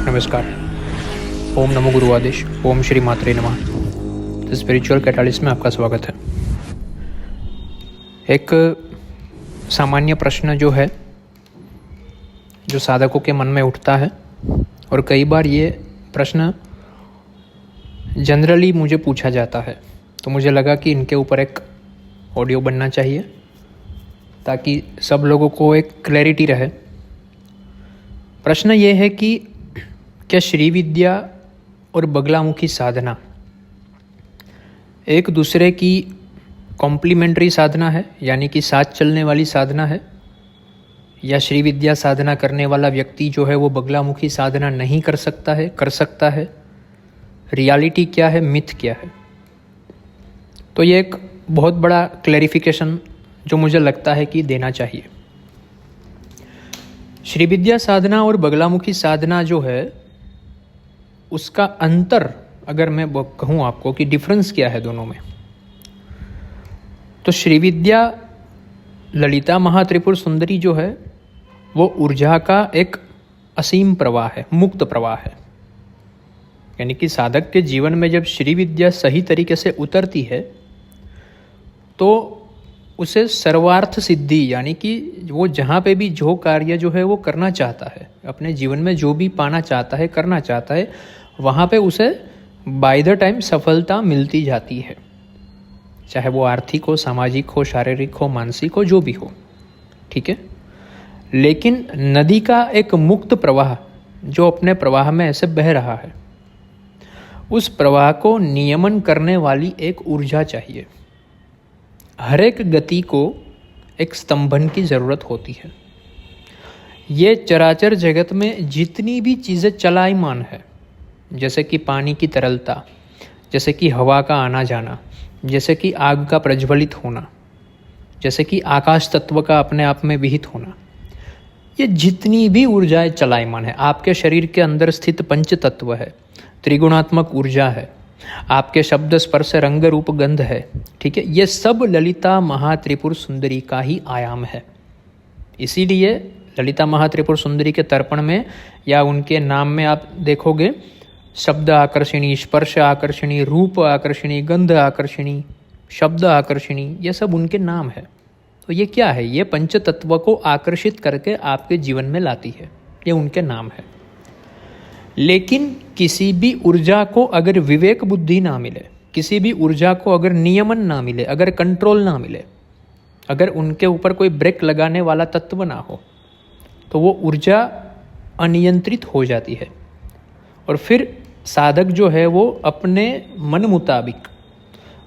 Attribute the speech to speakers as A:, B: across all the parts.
A: नमस्कार। ओम नमो गुरुआदेश। ओम श्री मात्रे नमः। The spiritual catalyst में आपका स्वागत है। एक सामान्य प्रश्न जो साधकों के मन में उठता है, और कई बार ये प्रश्न जनरली मुझे पूछा जाता है, तो मुझे लगा कि इनके ऊपर एक ऑडियो बनना चाहिए ताकि सब लोगों को एक क्लैरिटी रहे। प्रश्न ये है कि क्या श्री विद्या और बगलामुखी साधना एक दूसरे की कॉम्प्लीमेंट्री साधना है, यानी कि साथ चलने वाली साधना है, या श्री विद्या साधना करने वाला व्यक्ति जो है वो बगलामुखी साधना नहीं कर सकता है, कर सकता है? रियलिटी क्या है, मिथ क्या है? तो ये एक बहुत बड़ा क्लैरिफिकेशन जो मुझे लगता है कि देना चाहिए। श्री विद्या साधना और बगलामुखी साधना जो है उसका अंतर, अगर मैं कहूँ आपको कि डिफरेंस क्या है दोनों में, तो श्री विद्या ललिता महात्रिपुर सुंदरी जो है वो ऊर्जा का एक असीम प्रवाह है, मुक्त प्रवाह है। यानी कि साधक के जीवन में जब श्री विद्या सही तरीके से उतरती है तो उसे सर्वार्थ सिद्धि, यानी कि वो जहाँ पे भी जो कार्य जो है वो करना चाहता है, अपने जीवन में जो भी पाना चाहता है, करना चाहता है, वहाँ पे उसे बाय द टाइम सफलता मिलती जाती है, चाहे वो आर्थिक हो, सामाजिक हो, शारीरिक हो, मानसिक हो, जो भी हो। ठीक है। लेकिन नदी का एक मुक्त प्रवाह जो अपने प्रवाह में ऐसे बह रहा है, उस प्रवाह को नियमन करने वाली एक ऊर्जा चाहिए। हर एक गति को एक स्तंभन की ज़रूरत होती है। ये चराचर जगत में जितनी भी चीज़ें चलायमान है, जैसे कि पानी की तरलता, जैसे कि हवा का आना जाना, जैसे कि आग का प्रज्वलित होना, जैसे कि आकाश तत्व का अपने आप में विहित होना, ये जितनी भी ऊर्जाएं चलायमान है, आपके शरीर के अंदर स्थित पंच तत्व है, त्रिगुणात्मक ऊर्जा है, आपके शब्द स्पर्श रंग रूप गंध है। ठीक है। ये सब ललिता महात्रिपुर सुंदरी का ही आयाम है। इसीलिए ललिता महात्रिपुर सुंदरी के तर्पण में या उनके नाम में आप देखोगे शब्द आकर्षणी, स्पर्श आकर्षणी, रूप आकर्षणी, गंध आकर्षणी, शब्द आकर्षणी, ये सब उनके नाम है। तो ये क्या है? ये पंच तत्व को आकर्षित करके आपके जीवन में लाती है, ये उनके नाम है। लेकिन किसी भी ऊर्जा को अगर विवेक बुद्धि ना मिले, किसी भी ऊर्जा को अगर नियमन ना मिले, अगर कंट्रोल ना मिले, अगर उनके ऊपर कोई ब्रेक लगाने वाला तत्व ना हो, तो वो ऊर्जा अनियंत्रित हो जाती है। और फिर साधक जो है वो अपने मन मुताबिक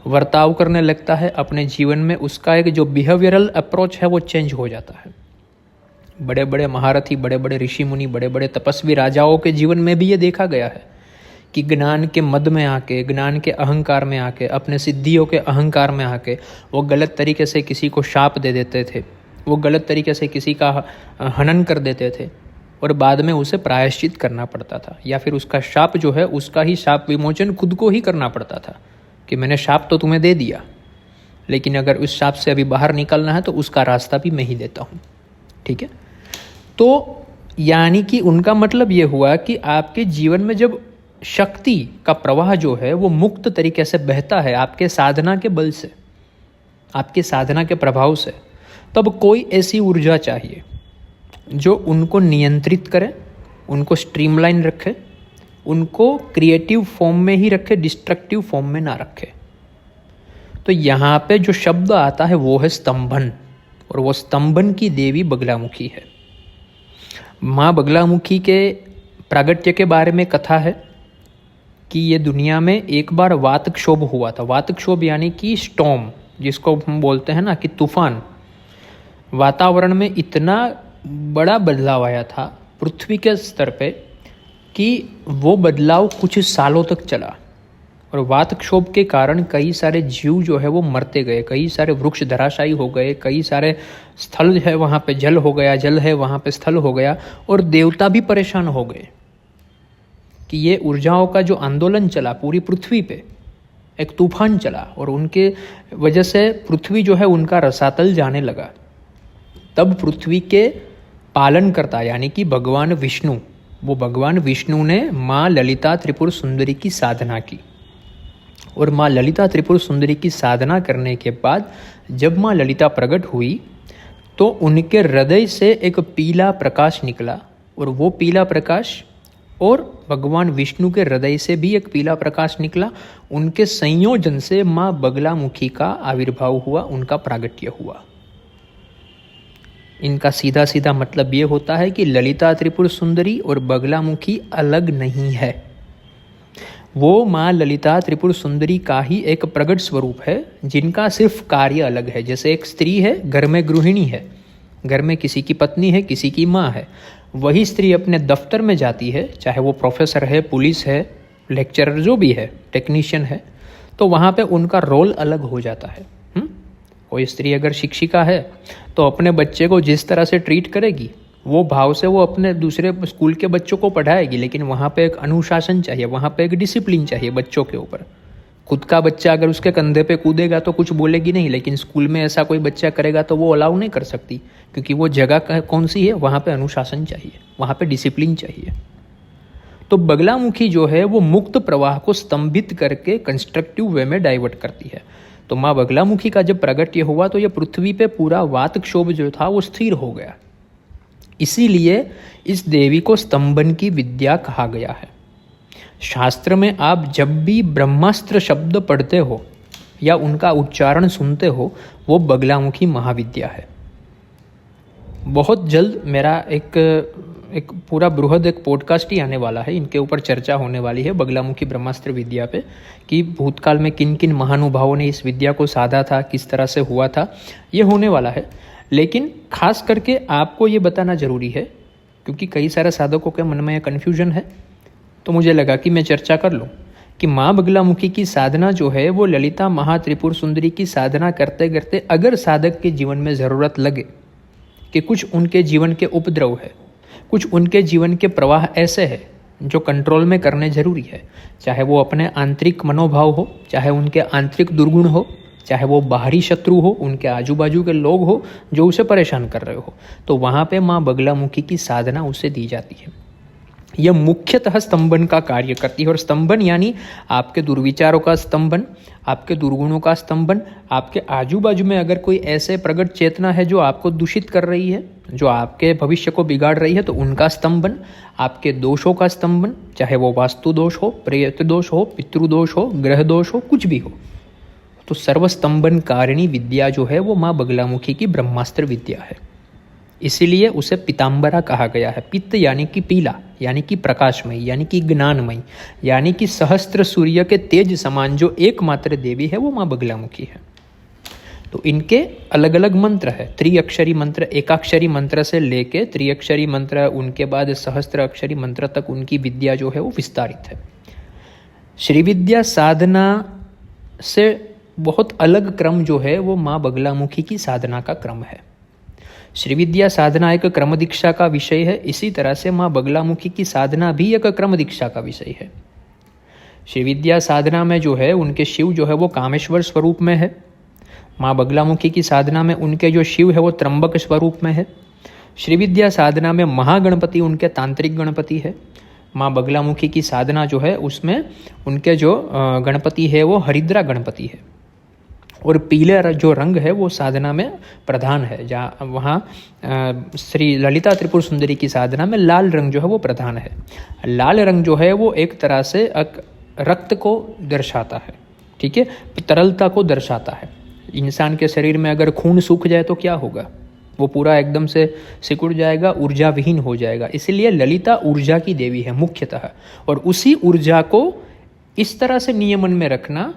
A: वर्ताव करने लगता है। अपने जीवन में उसका एक जो बिहेवियरल अप्रोच है वो चेंज हो जाता है। बड़े बड़े महारथी, बड़े बड़े ऋषि मुनि, बड़े बड़े तपस्वी राजाओं के जीवन में भी ये देखा गया है कि ज्ञान के मद में आके, ज्ञान के अहंकार में आके, अपने सिद्धियों के अहंकार में आके वो गलत तरीके से किसी को शाप दे देते थे, वो गलत तरीके से किसी का हनन कर देते थे, और बाद में उसे प्रायश्चित करना पड़ता था, या फिर उसका शाप जो है उसका ही शाप विमोचन खुद को ही करना पड़ता था कि मैंने शाप तो तुम्हें दे दिया, लेकिन अगर उस शाप से अभी बाहर निकलना है तो उसका रास्ता भी मैं ही देता हूँ। ठीक है। तो यानी कि उनका मतलब ये हुआ कि आपके जीवन में जब शक्ति का प्रवाह जो है वो मुक्त तरीके से बहता है आपके साधना के बल से, आपके साधना के प्रभाव से, तब कोई ऐसी ऊर्जा चाहिए जो उनको नियंत्रित करे, उनको स्ट्रीमलाइन रखे, उनको क्रिएटिव फॉर्म में ही रखे, डिस्ट्रक्टिव फॉर्म में ना रखे। तो यहाँ पे जो शब्द आता है वो है स्तंभन, और वो स्तंभन की देवी बगलामुखी है। माँ बगलामुखी के प्रागट्य के बारे में कथा है कि ये दुनिया में एक बार वातक्षोभ हुआ था। वातक्षोभ यानी कि स्टॉर्म, जिसको हम बोलते हैं ना कि तूफान। वातावरण में इतना बड़ा बदलाव आया था पृथ्वी के स्तर पे कि वो बदलाव कुछ सालों तक चला, और वातक्षोभ के कारण कई सारे जीव जो है वो मरते गए, कई सारे वृक्ष धराशायी हो गए, कई सारे स्थल है वहाँ पे जल हो गया, जल है वहाँ पे स्थल हो गया, और देवता भी परेशान हो गए कि ये ऊर्जाओं का जो आंदोलन चला पूरी पृथ्वी पे, एक तूफान चला, और उनके वजह से पृथ्वी जो है उनका रसातल जाने लगा। तब पृथ्वी के पालन करता यानी कि भगवान विष्णु वो भगवान विष्णु ने माँ ललिता त्रिपुर सुंदरी की साधना की, और माँ ललिता त्रिपुर सुंदरी की साधना करने के बाद जब माँ ललिता प्रकट हुई तो उनके हृदय से एक पीला प्रकाश निकला, और वो पीला प्रकाश और भगवान विष्णु के हृदय से भी एक पीला प्रकाश निकला। उनके संयोजन से माँ बगलामुखी का आविर्भाव हुआ, उनका प्रागट्य हुआ। इनका सीधा सीधा मतलब ये होता है कि ललिता त्रिपुर सुंदरी और बगलामुखी अलग नहीं है, वो माँ ललिता त्रिपुर सुंदरी का ही एक प्रगट स्वरूप है, जिनका सिर्फ कार्य अलग है। जैसे एक स्त्री है, घर में गृहिणी है, घर में किसी की पत्नी है, किसी की माँ है, वही स्त्री अपने दफ्तर में जाती है, चाहे वो प्रोफेसर है, पुलिस है, लेक्चरर जो भी है, टेक्नीशियन है, तो वहाँ पे उनका रोल अलग हो जाता है। कोई स्त्री अगर शिक्षिका है तो अपने बच्चे को जिस तरह से ट्रीट करेगी वो भाव से वो अपने दूसरे स्कूल के बच्चों को पढ़ाएगी, लेकिन वहाँ पे एक अनुशासन चाहिए, वहाँ पे एक डिसिप्लिन चाहिए बच्चों के ऊपर। खुद का बच्चा अगर उसके कंधे पे कूदेगा तो कुछ बोलेगी नहीं, लेकिन स्कूल में ऐसा कोई बच्चा करेगा तो वो अलाउ नहीं कर सकती, क्योंकि वो जगह कौन सी है, वहाँ पे अनुशासन चाहिए, वहाँ पे डिसिप्लिन चाहिए। तो बगलामुखी जो है वो मुक्त प्रवाह को स्तंभित करके कंस्ट्रक्टिव वे में डाइवर्ट करती है। तो माँ बगलामुखी का जब प्रागट्य हुआ तो ये पृथ्वी पे पूरा वातक्षोभ जो था वो स्थिर हो गया। इसीलिए इस देवी को स्तंभन की विद्या कहा गया है। शास्त्र में आप जब भी ब्रह्मास्त्र शब्द पढ़ते हो या उनका उच्चारण सुनते हो, वो बगलामुखी महाविद्या है। बहुत जल्द मेरा एक पूरा बृहद एक पॉडकास्ट ही आने वाला है, इनके ऊपर चर्चा होने वाली है बगलामुखी ब्रह्मास्त्र विद्या पे, कि भूतकाल में किन किन महानुभावों ने इस विद्या को साधा था, किस तरह से हुआ था, ये होने वाला है। लेकिन खास करके आपको ये बताना जरूरी है, क्योंकि कई सारे साधकों के मन में कन्फ्यूजन है, तो मुझे लगा कि मैं चर्चा कर लूँ कि माँ बगलामुखी की साधना जो है वो ललिता महात्रिपुर सुंदरी की साधना करते करते अगर साधक के जीवन में ज़रूरत लगे कि कुछ उनके जीवन के उपद्रव है, कुछ उनके जीवन के प्रवाह ऐसे हैं जो कंट्रोल में करने जरूरी है, चाहे वो अपने आंतरिक मनोभाव हो, चाहे उनके आंतरिक दुर्गुण हो, चाहे वो बाहरी शत्रु हो, उनके आजू बाजू के लोग हो जो उसे परेशान कर रहे हो, तो वहाँ पे माँ बगलामुखी की साधना उसे दी जाती है। यह मुख्यतः स्तंभन का कार्य करती है, और स्तंभन यानी आपके दुर्विचारों का स्तंभन, आपके दुर्गुणों का स्तंभन, आपके आजू बाजू में अगर कोई ऐसे प्रगट चेतना है जो आपको दूषित कर रही है, जो आपके भविष्य को बिगाड़ रही है, तो उनका स्तंभन, आपके दोषों का स्तंभन, चाहे वो वास्तु दोष हो, प्रेत दोष हो, पितृदोष हो, ग्रह दोष हो, कुछ भी हो, तो सर्वस्तंभन कारिणी विद्या जो है वो माँ बगलामुखी की ब्रह्मास्त्र विद्या है। इसीलिए उसे पीताम्बरा कहा गया है। पित्त यानी कि पीला, यानी कि प्रकाशमय, यानी कि ज्ञानमय, यानी कि सहस्त्र सूर्य के तेज समान जो एकमात्र देवी है वो माँ बगलामुखी है। तो इनके अलग अलग मंत्र है, त्रिअक्षरी मंत्र, एकाक्षरी मंत्र से लेके त्रिअक्षरी मंत्र, उनके बाद सहस्त्र अक्षरी मंत्र तक उनकी विद्या जो है वो विस्तारित है। श्रीविद्या साधना से बहुत अलग क्रम जो है वो माँ बगलामुखी की साधना का क्रम है। श्रीविद्या साधना एक क्रम दीक्षा का विषय है, इसी तरह से माँ बगलामुखी की साधना भी एक क्रम दीक्षा का विषय है। श्रीविद्या साधना में जो है उनके शिव जो है वो कामेश्वर स्वरूप में है, माँ बगलामुखी की साधना में उनके जो शिव है वो त्र्यंबक स्वरूप में है। श्रीविद्या साधना में महागणपति उनके तांत्रिक गणपति है, माँ बगलामुखी की साधना जो है उसमें उनके जो गणपति है वो हरिद्रा गणपति है, और पीले जो रंग है वो साधना में प्रधान है। जहाँ वहाँ श्री ललिता त्रिपुर सुंदरी की साधना में लाल रंग जो है वो प्रधान है। लाल रंग जो है वो एक तरह से रक्त को दर्शाता है, ठीक है, तरलता को दर्शाता है। इंसान के शरीर में अगर खून सूख जाए तो क्या होगा, वो पूरा एकदम से सिकुड़ जाएगा, ऊर्जा विहीन हो जाएगा। इसलिए ललिता ऊर्जा की देवी है मुख्यतः, और उसी ऊर्जा को इस तरह से नियमन में रखना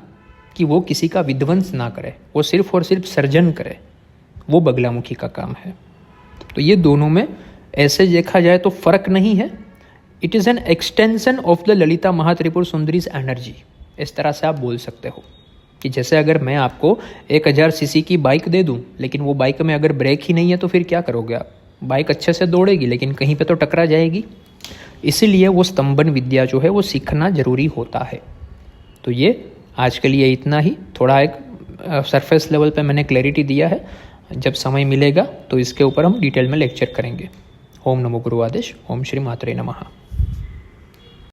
A: कि वो किसी का विध्वंस ना करे, वो सिर्फ और सिर्फ सर्जन करे, वो बगलामुखी का काम है। तो ये दोनों में ऐसे देखा जाए तो फर्क नहीं है। It is an extension of the Lalita Mahatripura Sundari's energy. इस तरह से आप बोल सकते हो कि जैसे अगर मैं आपको 1000 सीसी की बाइक दे दूं, लेकिन वो बाइक में अगर ब्रेक ही नहीं है तो फिर क्या करोगे आप? बाइक अच्छे से दौड़ेगी लेकिन कहीं पे तो टकरा जाएगी। इसीलिए वो स्तंभन विद्या जो है वो सीखना जरूरी होता है। तो ये आज के लिए इतना ही, थोड़ा एक सरफेस लेवल पे मैंने क्लैरिटी दिया है। जब समय मिलेगा तो इसके ऊपर हम डिटेल में लेक्चर करेंगे। ओम नमो गुरु आदेश। ओम श्री मात्रे नमः।